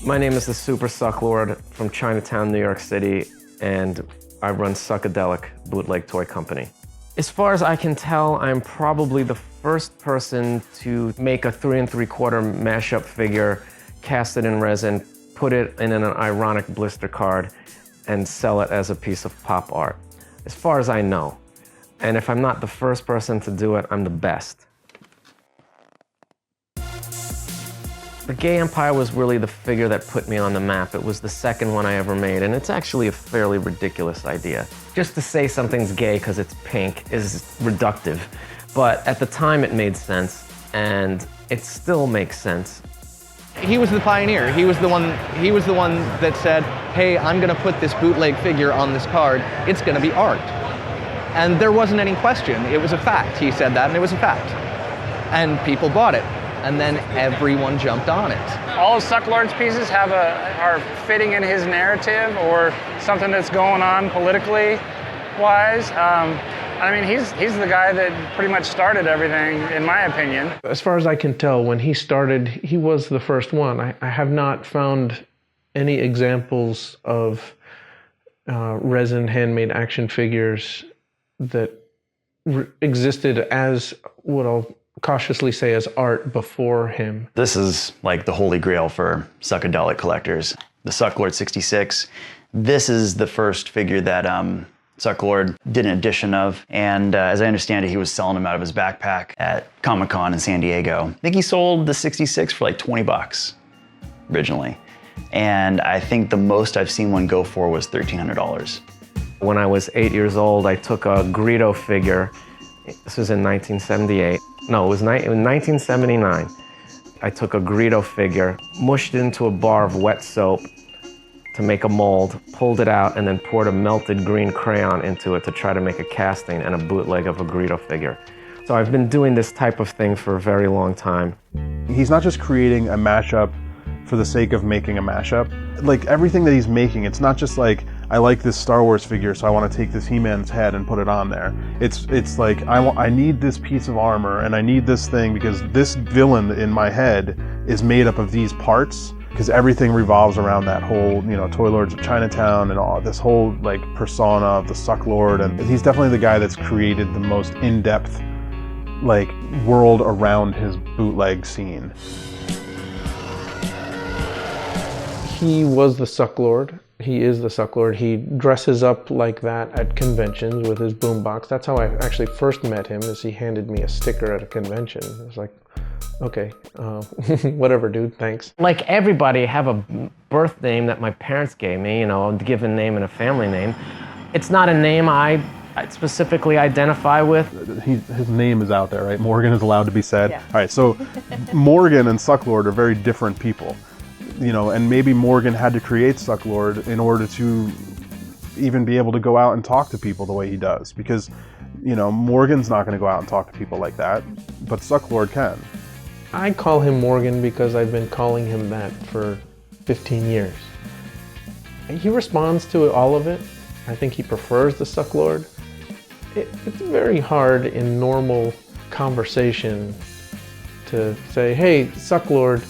My name is the Super Suck Lord from Chinatown, New York City, and I run Suckadelic Bootleg Toy Company. As far as I can tell, I'm probably the first person to make a 3 3/4 mashup figure, cast it in resin, put it in an ironic blister card, and sell it as a piece of pop art. As far as I know. And if I'm not the first person to do it, I'm the best. The Gay Empire was really the figure that put me on the map. It was the second one I ever made, and it's actually a fairly ridiculous idea. Just to say something's gay because it's pink is reductive, but at the time it made sense, and it still makes sense. He was the pioneer. He was the one that said, hey, I'm gonna put this bootleg figure on this card. It's gonna be art. And there wasn't any question. It was a fact. He said that, and it was a fact. And people bought it. And then everyone jumped on it. All of Sucklord's pieces are fitting in his narrative or something that's going on politically wise. I mean, he's the guy that pretty much started everything, in my opinion. As far as I can tell, when he started, he was the first one. I have not found any examples of resin handmade action figures that existed as what I'll cautiously say as art before him. This is like the holy grail for Suckadelic collectors. The Sucklord 66. This is the first figure that Sucklord did an edition of, and as I understand it, he was selling them out of his backpack at Comic-Con in San Diego. I think he sold the 66 for like 20 bucks originally, and I think the most I've seen one go for was $1,300. When I was 8 years old, I took a Greedo figure. This was in 1978. No, it was 1979. I took a Greedo figure, mushed it into a bar of wet soap to make a mold, pulled it out, and then poured a melted green crayon into it to try to make a casting and a bootleg of a Greedo figure. So I've been doing this type of thing for a very long time. He's not just creating a mashup for the sake of making a mashup. Like everything that he's making, it's not just like, I like this Star Wars figure, so I want to take this He-Man's head and put it on there. It's like, I need this piece of armor, and I need this thing because this villain in my head is made up of these parts, because everything revolves around that whole, Toy Lords of Chinatown and all this whole like persona of the Suck Lord, and he's definitely the guy that's created the most in-depth like world around his bootleg scene. He was the Suck Lord. He is the Suck Lord. He dresses up like that at conventions with his boombox. That's how I actually first met him, is he handed me a sticker at a convention. It was like, okay, whatever, dude, thanks. Like everybody, I have a birth name that my parents gave me, a given name and a family name. It's not a name I specifically identify with. His name is out there, right? Morgan is allowed to be said. Yeah. All right, so Morgan and Suck Lord are very different people. And maybe Morgan had to create Suck Lord in order to even be able to go out and talk to people the way he does. Because, Morgan's not going to go out and talk to people like that, but Suck Lord can. I call him Morgan because I've been calling him that for 15 years. And he responds to all of it. I think he prefers the Suck Lord. It's very hard in normal conversation to say, hey, Suck Lord,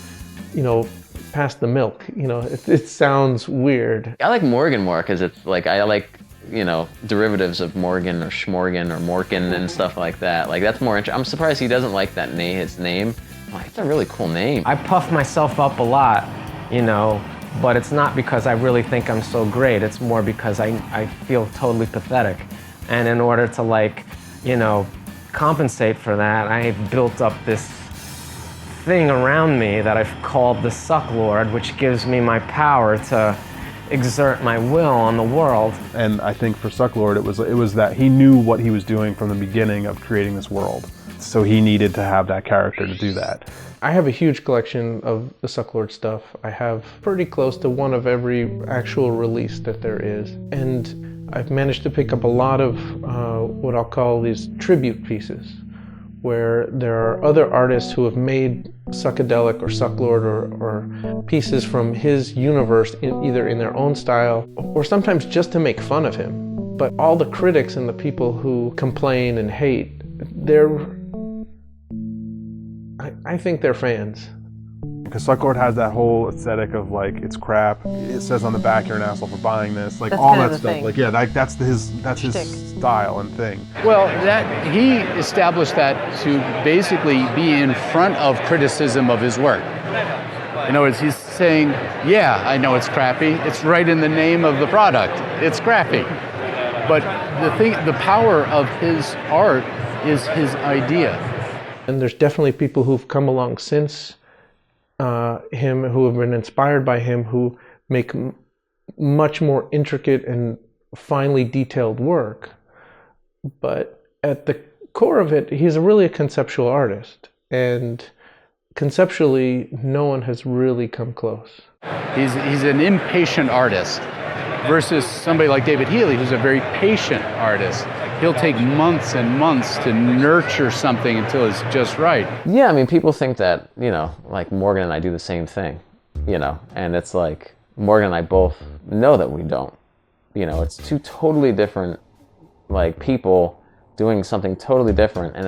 pass the milk. It sounds weird. I like Morgan more because it's like, I like, derivatives of Morgan or Schmorgan or Morkin and stuff like that. Like that's more interesting. I'm surprised he doesn't like that name, his name. Like, it's a really cool name. I puff myself up a lot, but it's not because I really think I'm so great. It's more because I feel totally pathetic. And in order to compensate for that, I've built up this thing around me that I've called the Suck Lord, which gives me my power to exert my will on the world. And I think for Suck Lord, it was that he knew what he was doing from the beginning of creating this world. So he needed to have that character to do that. I have a huge collection of the Suck Lord stuff. I have pretty close to one of every actual release that there is. And I've managed to pick up a lot of what I'll call these tribute pieces, where there are other artists who have made Suckadelic or Suck Lord or pieces from his universe either in their own style or sometimes just to make fun of him. But all the critics and the people who complain and hate, I think they're fans. Because Sucklord has that whole aesthetic of like, it's crap. It says on the back you're an asshole for buying this. Like That's all kind of that the stuff. thing. Like yeah, that's his style and thing. Well, that he established that to basically be in front of criticism of his work. In other words, he's saying, yeah, I know it's crappy. It's right in the name of the product. It's crappy. But the power of his art is his idea. And there's definitely people who've come along since him, who have been inspired by him, who make much more intricate and finely detailed work. But at the core of it, he's really a conceptual artist. And conceptually, no one has really come close. He's an impatient artist versus somebody like David Healy, who's a very patient artist. He'll take months and months to nurture something until it's just right. Yeah, I mean, people think that, you know, like Morgan and I do the same thing, you know, and it's like Morgan and I both know that we don't. You know, it's two totally different, like, people doing something totally different, and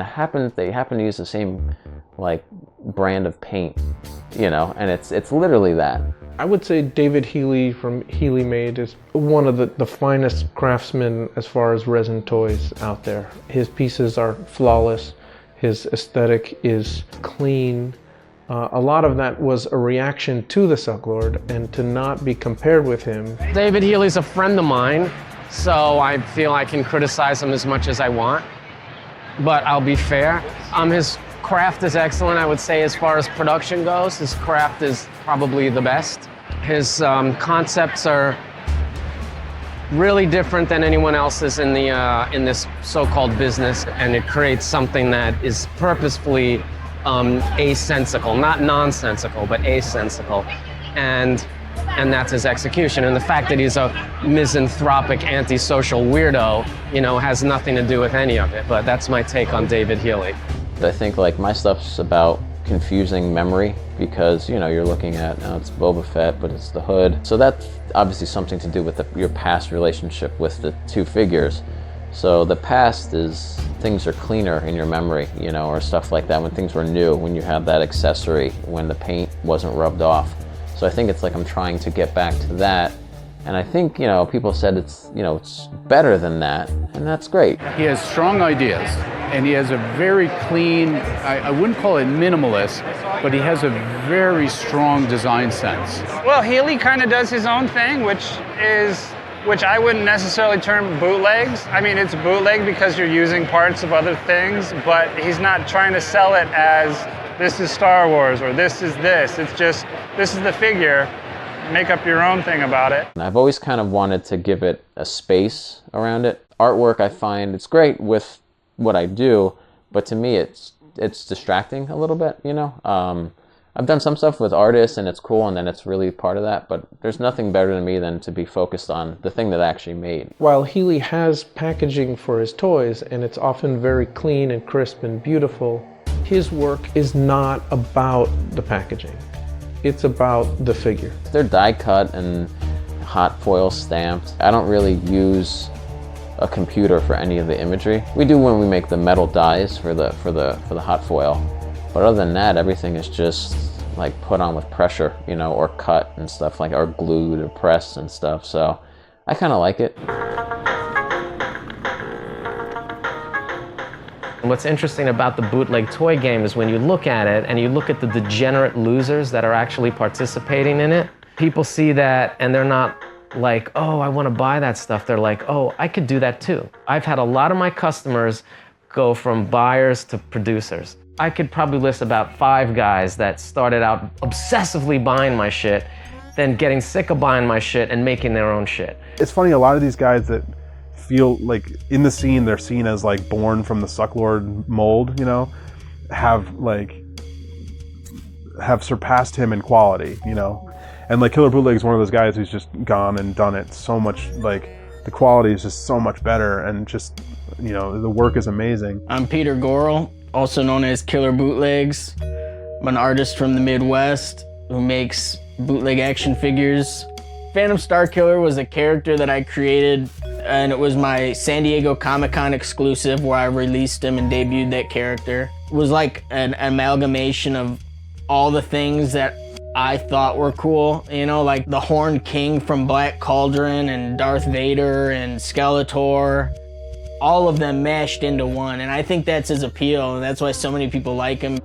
they happen to use the same, like, brand of paint, you know, and it's literally that. I would say David Healy from Healy Made is one of the finest craftsmen as far as resin toys out there. His pieces are flawless. His aesthetic is clean. A lot of that was a reaction to the Sucklord, and to not be compared with him. David Healy's a friend of mine, so I feel I can criticize him as much as I want. But I'll be fair. His craft is excellent, I would say. As far as production goes, his craft is probably the best. His concepts are really different than anyone else's in this so-called business, and it creates something that is purposefully asensical, not nonsensical, but asensical, and that's his execution. And the fact that he's a misanthropic, antisocial weirdo, you know, has nothing to do with any of it. But that's my take on David Healy. I think like my stuff's about confusing memory because, you know, you're looking at, it's Boba Fett, but it's the hood. So that's obviously something to do with your past relationship with the two figures. So the past is things are cleaner in your memory, you know, or stuff like that when things were new, when you had that accessory, when the paint wasn't rubbed off. So I think it's like I'm trying to get back to that. And I think, you know, people said it's, you know, it's better than that, and that's great. He has strong ideas, and he has a very clean, I wouldn't call it minimalist, but he has a very strong design sense. Well, Healy kind of does his own thing, which I wouldn't necessarily term bootlegs. I mean, it's bootleg because you're using parts of other things, but he's not trying to sell it as this is Star Wars or this is this. It's just, this is the figure. Make up your own thing about it. I've always kind of wanted to give it a space around it. Artwork, I find it's great with what I do, but to me it's distracting a little bit, you know? I've done some stuff with artists and it's cool and then it's really part of that, but there's nothing better to me than to be focused on the thing that I actually made. While Healy has packaging for his toys, and it's often very clean and crisp and beautiful, his work is not about the packaging. It's about the figure. They're die cut and hot foil stamped. I don't really use a computer for any of the imagery. We do when we make the metal dies for the hot foil. But other than that, everything is just like put on with pressure, you know, or cut and stuff like, or glued or pressed and stuff. So I kind of like it. What's interesting about the bootleg toy game is when you look at it and you look at the degenerate losers that are actually participating in it, people see that and they're not like, oh, I want to buy that stuff. They're like, oh, I could do that too. I've had a lot of my customers go from buyers to producers. I could probably list about 5 guys that started out obsessively buying my shit, then getting sick of buying my shit and making their own shit. It's funny, a lot of these guys that feel like in the scene they're seen as like born from the Sucklord mold, you know, have surpassed him in quality, you know. And like Killer Bootleg is one of those guys who's just gone and done it so much, like the quality is just so much better and just, you know, the work is amazing. I'm Peter Gorel, also known as Killer Bootlegs. I'm an artist from the Midwest who makes bootleg action figures. Phantom Starkiller was a character that I created, and it was my San Diego Comic-Con exclusive where I released him and debuted that character. It was like an amalgamation of all the things that I thought were cool, you know, like the Horned King from Black Cauldron and Darth Vader and Skeletor, all of them mashed into one, and I think that's his appeal, and that's why so many people like him.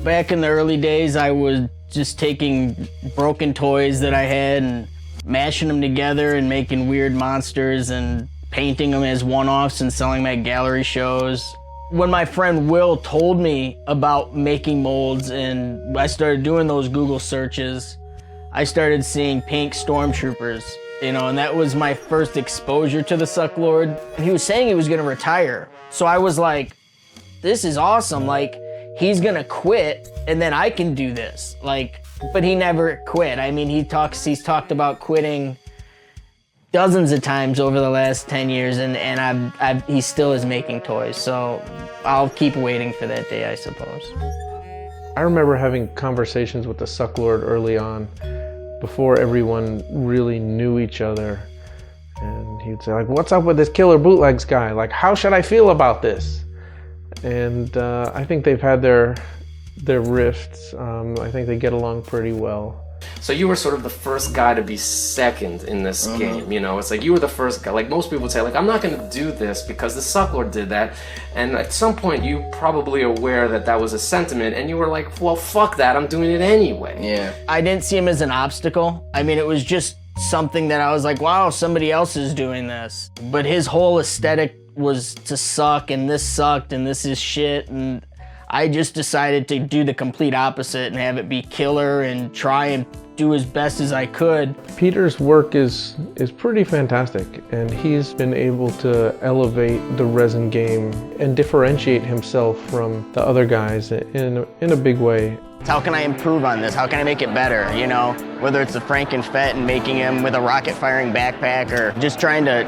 Back in the early days, I was just taking broken toys that I had and mashing them together and making weird monsters and painting them as one-offs and selling them at gallery shows. When my friend Will told me about making molds and I started doing those Google searches, I started seeing pink stormtroopers, you know, and that was my first exposure to the Sucklord. And he was saying he was gonna retire. So I was like, this is awesome. Like, he's gonna quit and then I can do this. Like, but he never quit. I mean, he's talked about quitting dozens of times over the last 10 years, and he still is making toys. So I'll keep waiting for that day, I suppose. I remember having conversations with the Sucklord early on, before everyone really knew each other. And he'd say, like, what's up with this Killer Bootlegs guy? Like, how should I feel about this? And I think they've had their rifts. I think they get along pretty well. So you were sort of the first guy to be second in this game, you know? It's like you were the first guy. Like most people would say, like, I'm not gonna do this because the Sucklord did that. And at some point you probably aware that that was a sentiment and you were like, well, fuck that, I'm doing it anyway. Yeah. I didn't see him as an obstacle. I mean, it was just something that I was like, wow, somebody else is doing this. But his whole aesthetic was to suck, and this sucked, and this is shit, and I just decided to do the complete opposite and have it be killer and try and do as best as I could. Peter's work is pretty fantastic, and he's been able to elevate the resin game and differentiate himself from the other guys in a big way. How can I improve on this? How can I make it better? You know, whether it's the Frankenfett and making him with a rocket firing backpack, or just trying to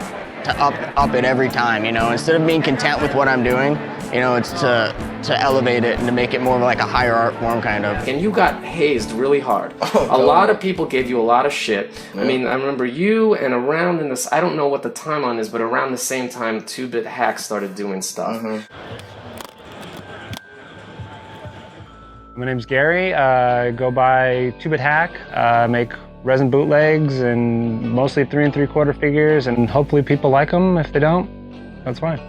up it every time, you know, instead of being content with what I'm doing, you know, it's to elevate it and to make it more of like a higher art form kind of. And you got hazed really hard. A lot of people gave you a lot of shit. Yeah. I mean, I remember you, and around in this, I don't know what the timeline is, but around the same time, 2-Bit Hack started doing stuff. My name's Gary. I go by 2-Bit Hack. Make resin bootlegs and mostly 3 3/4 figures, and hopefully people like them. If they don't, that's fine.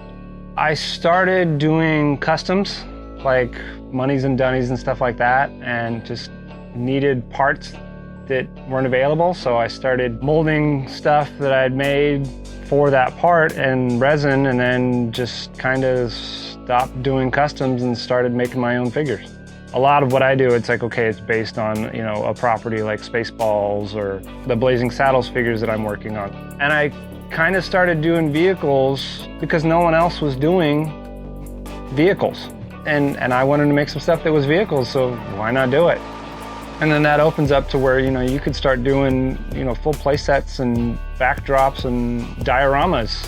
I started doing customs, like Moneys and Dunnies and stuff like that, and just needed parts that weren't available, so I started molding stuff that I'd made for that part in resin, and then just kind of stopped doing customs and started making my own figures. A lot of what I do, it's like, okay, it's based on, you know, a property like Spaceballs or the Blazing Saddles figures that I'm working on. And I kind of started doing vehicles because no one else was doing vehicles. And I wanted to make some stuff that was vehicles, so why not do it? And then that opens up to where, you know, you could start doing, you know, full play sets and backdrops and dioramas.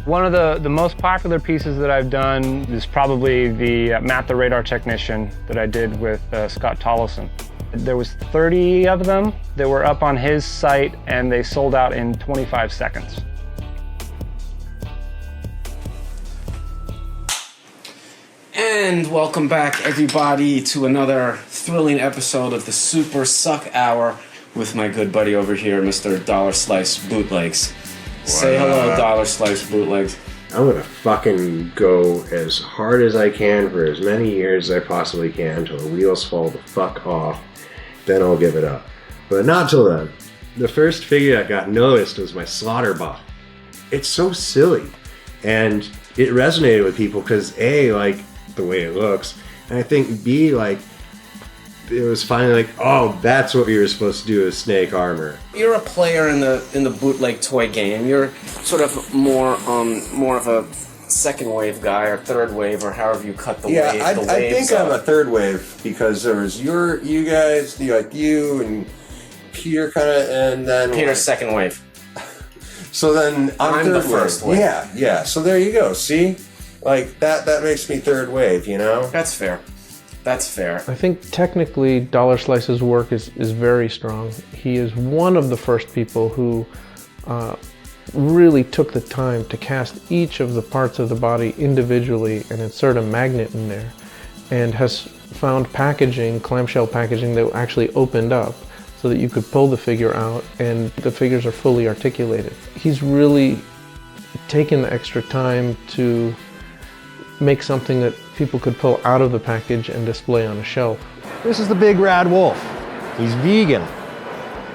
One of the most popular pieces that I've done is probably the Matt the Radar Technician that I did with Scott Tollison. There was 30 of them that were up on his site, and they sold out in 25 seconds. And welcome back, everybody, to another thrilling episode of the Super Suck Hour with my good buddy over here, Mr. Dollar Slice Bootlegs. Say hello, Dollar Slice Bootlegs. I'm gonna fucking go as hard as I can for as many years as I possibly can until the wheels fall the fuck off. Then I'll give it up. But not till then. The first figure that got noticed was my Slaughterbuff. It's so silly. And it resonated with people because A, like the way it looks, and I think B, like, it was finally like, oh, that's what we were supposed to do with Snake Armor. You're a player in the bootleg toy game. You're sort of more of a second wave guy or third wave or however you cut the wave. I think I'm a third wave because there was you guys, like you and Peter kind of, and then Peter's second wave. So then I'm the first wave. Yeah. So there you go. See, like that makes me third wave. You know. That's fair. That's fair. I think technically Dollar Slice's work is very strong. He is one of the first people who really took the time to cast each of the parts of the body individually and insert a magnet in there. and has found packaging, clamshell packaging, that actually opened up so that you could pull the figure out and the figures are fully articulated. He's really taken the extra time to make something that people could pull out of the package and display on a shelf. This is the big rad wolf. He's vegan,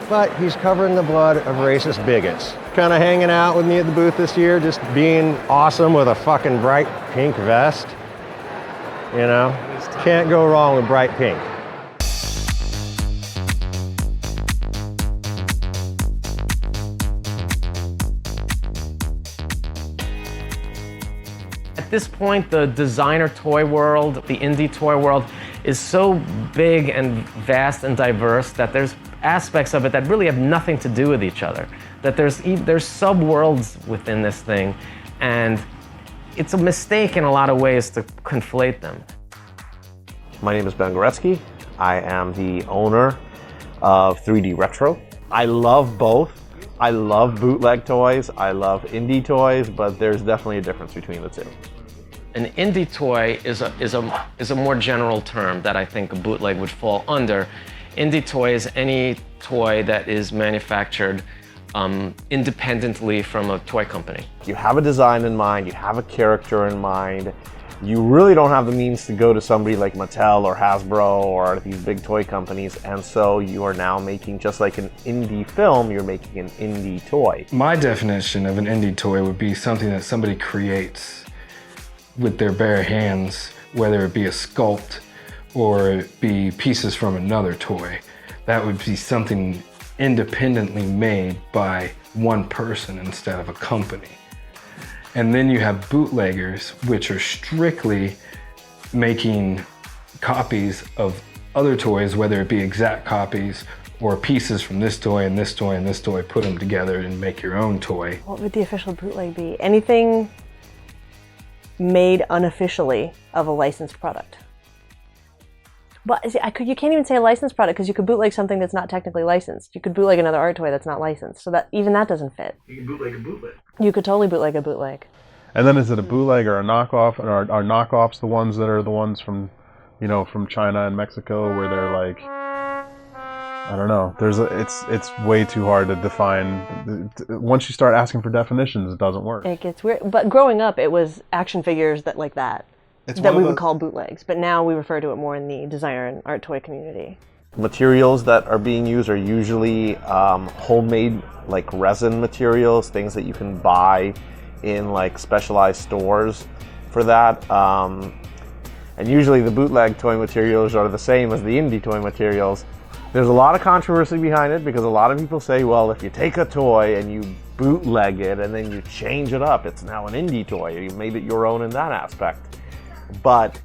but he's covered in the blood of racist bigots. Kind of hanging out with me at the booth this year, just being awesome with a fucking bright pink vest. You know, can't go wrong with bright pink. At this point, the designer toy world, the indie toy world, is so big and vast and diverse that there's aspects of it that really have nothing to do with each other. That there's sub-worlds within this thing, and it's a mistake in a lot of ways to conflate them. My name is Ben Goretzky. I am the owner of 3D Retro. I love both. I love bootleg toys, I love indie toys, but there's definitely a difference between the two. An indie toy is a more general term that I think a bootleg would fall under. Indie toy is any toy that is manufactured independently from a toy company. You have a design in mind, you have a character in mind, you really don't have the means to go to somebody like Mattel or Hasbro or these big toy companies, and so you are now making, just like an indie film, you're making an indie toy. My definition of an indie toy would be something that somebody creates with their bare hands, whether it be a sculpt or it be pieces from another toy. That would be something independently made by one person instead of a company. And then you have bootleggers, which are strictly making copies of other toys, whether it be exact copies or pieces from this toy and this toy and this toy, put them together and make your own toy. What would the official bootleg be? Anything made unofficially of a licensed product. But see, you can't even say a licensed product because you could bootleg something that's not technically licensed. You could bootleg another art toy that's not licensed. So that even that doesn't fit. You can bootleg a bootleg. You could totally bootleg a bootleg. And then is it a bootleg or a knockoff? And are knockoffs the ones that are the ones from, you know, from China and Mexico where they're like, I don't know. It's way too hard to define. Once you start asking for definitions, it doesn't work. It gets weird. But growing up, it was action figures that like that. That we would call bootlegs, but now we refer to it more in the designer and art toy community. Materials that are being used are usually homemade, like resin materials, things that you can buy in like specialized stores for that. And usually the bootleg toy materials are the same as the indie toy materials. There's a lot of controversy behind it because a lot of people say, well, if you take a toy and you bootleg it and then you change it up, it's now an indie toy. You made it your own in that aspect. But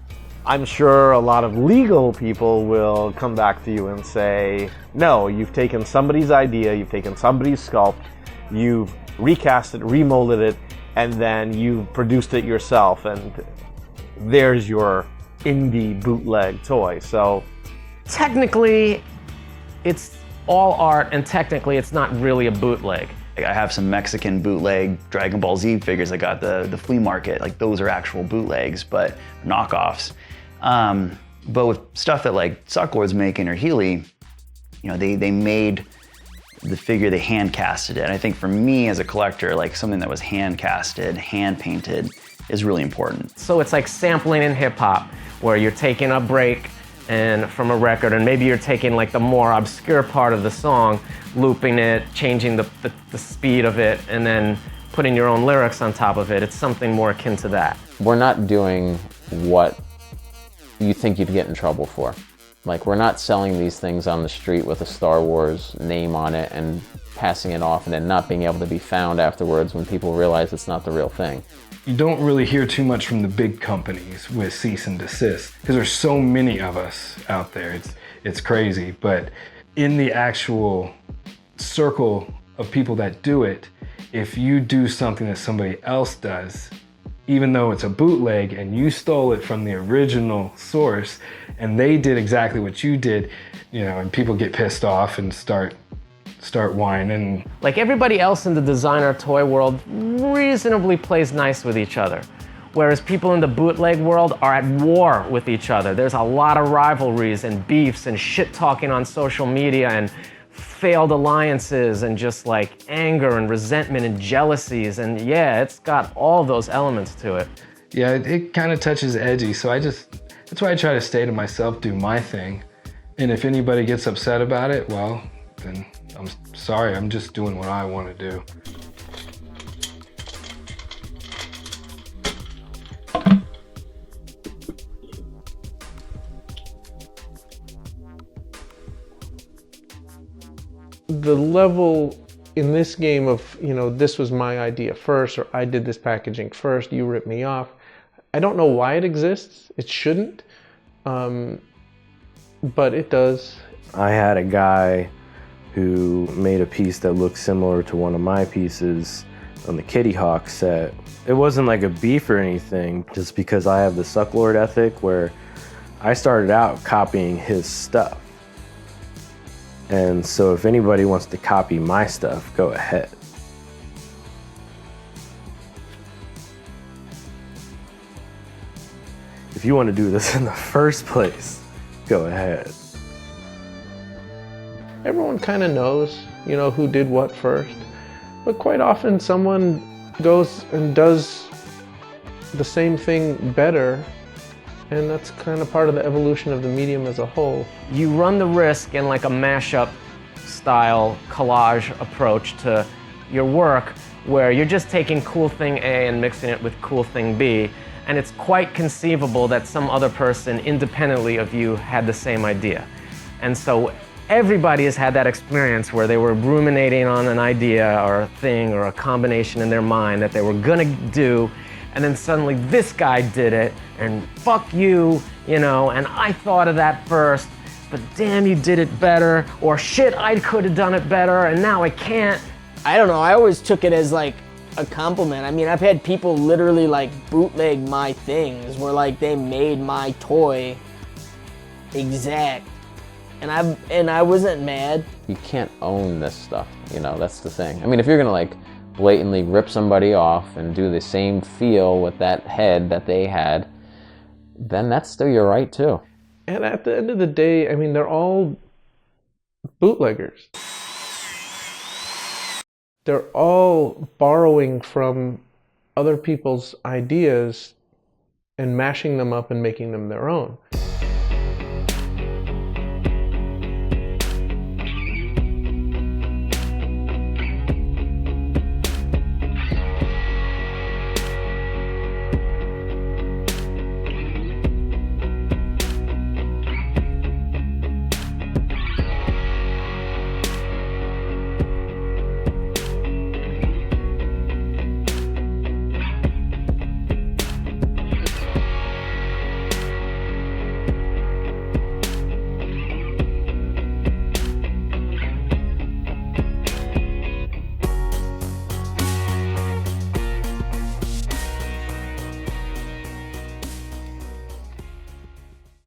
I'm sure a lot of legal people will come back to you and say, no, you've taken somebody's idea, you've taken somebody's sculpt, you've recast it, remolded it, and then you've produced it yourself, and there's your indie bootleg toy. So technically, it's all art, and technically it's not really a bootleg. I have some Mexican bootleg Dragon Ball Z figures that got the flea market. Like those are actual bootlegs, but knockoffs. But with stuff that like Sucklord's making or Healy, you know, they made the figure, they hand casted it. And I think for me as a collector, like something that was hand casted, hand painted is really important. So it's like sampling in hip hop, where you're taking a break and from a record, and maybe you're taking like the more obscure part of the song, looping it, changing the speed of it, and then putting your own lyrics on top of it. It's something more akin to that. We're not doing what you think you'd get in trouble for. Like, we're not selling these things on the street with a Star Wars name on it and passing it off and then not being able to be found afterwards when people realize it's not the real thing. You don't really hear too much from the big companies with cease and desist because there's so many of us out there. It's crazy, but in the actual circle of people that do it, if you do something that somebody else does, even though it's a bootleg and you stole it from the original source and they did exactly what you did, you know, and people get pissed off and start whining. Like everybody else in the designer toy world reasonably plays nice with each other. Whereas people in the bootleg world are at war with each other. There's a lot of rivalries and beefs and shit talking on social media and failed alliances and just like anger and resentment and jealousies. And yeah, it's got all those elements to it. Yeah, it kind of touches edgy, so that's why I try to stay to myself, do my thing. And if anybody gets upset about it, well, then I'm sorry, I'm just doing what I want to do. The level in this game of, you know, this was my idea first, or I did this packaging first, you ripped me off. I don't know why it exists. It shouldn't, but it does. I had a guy who made a piece that looked similar to one of my pieces on the Kitty Hawk set. It wasn't like a beef or anything, just because I have the Sucklord ethic where I started out copying his stuff. And so if anybody wants to copy my stuff, go ahead. If you want to do this in the first place, go ahead. Everyone kind of knows, you know, who did what first. But quite often someone goes and does the same thing better. And that's kind of part of the evolution of the medium as a whole. You run the risk in like a mashup style collage approach to your work where you're just taking cool thing A and mixing it with cool thing B. And it's quite conceivable that some other person independently of you had the same idea. And so everybody has had that experience where they were ruminating on an idea or a thing or a combination in their mind that they were gonna do, and then suddenly this guy did it, and fuck you, you know, and I thought of that first, but damn, you did it better, or shit, I could have done it better, and now I can't. I don't know, I always took it as like a compliment. I mean, I've had people literally like bootleg my things where like they made my toy exact. And I wasn't mad. You can't own this stuff, you know, that's the thing. I mean, if you're gonna like blatantly rip somebody off and do the same feel with that head that they had, then that's still your right too. And at the end of the day, I mean, they're all bootleggers. They're all borrowing from other people's ideas and mashing them up and making them their own.